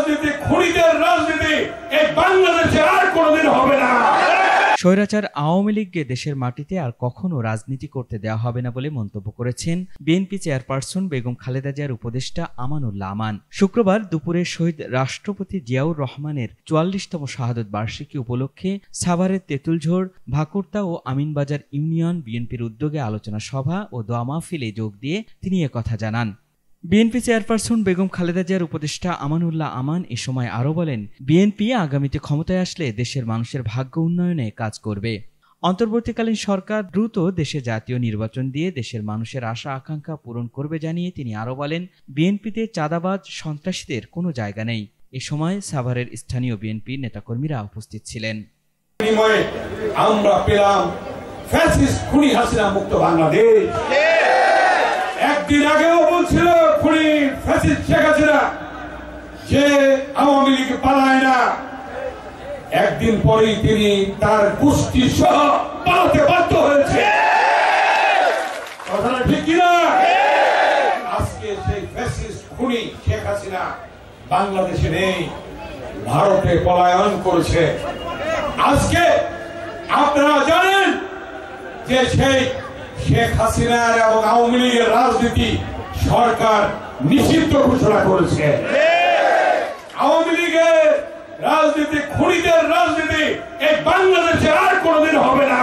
রাজনীতি খুনিদের রাজনীতি এই বাংলাদেশে আর কোনোদিন হবে না। স্বৈরাচার আওয়ামী লীগকে দেশের মাটিতে আর কখনো রাজনীতি করতে দেওয়া হবে না বলে মন্তব্য করেছেন বিএনপি চেয়ারপারসন বেগম খালেদা জিয়ার উপদেষ্টা আমানুল্লাহ আমান। শুক্রবার দুপুরে শহীদ রাষ্ট্রপতি জিয়াউর রহমানের ৪৪তম শাহাদত বার্ষিকী উপলক্ষে সাভারের তেঁতুলঝোড়, ভাকুরতা ও আমিনবাজার ইউনিয়ন বিএনপির উদ্যোগে আলোচনা সভা ও দোয়া মাহফিলে যোগ দিয়ে তিনি একথা জানান। বিএনপি চেয়ারপারসন বেগম খালেদা জিয়ার উপদেষ্টা আমানুল্লাহ আমান এ সময় আরও বলেন, বিএনপি আগামীতে ক্ষমতায় আসলে দেশের মানুষের ভাগ্য উন্নয়নে কাজ করবে। অন্তর্বর্তীকালীন সরকার দ্রুত দেশে জাতীয় নির্বাচন দিয়ে দেশের মানুষের আশা আকাঙ্ক্ষা পূরণ করবে জানিয়ে তিনি আরও বলেন, বিএনপিতে চাঁদাবাজ সন্ত্রাসীদের কোনো জায়গা নেই। এ সময় সাভারের স্থানীয় বিএনপি নেতাকর্মীরা উপস্থিত ছিলেন। আমরা পেলাম ফ্যাসিস্ট খুনি হাসিনা মুক্ত বাংলাদেশ। একদিন আগেও বলছিল খুনি ফ্যাসিস্ট শেখ হাসিনা যে আওয়ামী লীগ পালায় না, একদিন পরেই তিনি তার গোষ্ঠী সহ পালাতে বাধ্য হয়েছে। কথাটা ঠিক কিনা? আজকে সেই ফ্যাসিস্ট খুনি শেখ হাসিনা বাংলাদেশে নেই, ভারতে পলায়ন করেছে। আজকে আপনারা জানেন যে সেই শেখ হাসিনার এবং আওয়ামী লীগের রাজনীতি সরকার নিষিদ্ধ ঘোষণা করেছে। আওয়ামী লীগের রাজনীতি খুনিদের রাজনীতি এই বাংলাদেশে আর কোনোদিন হবে না।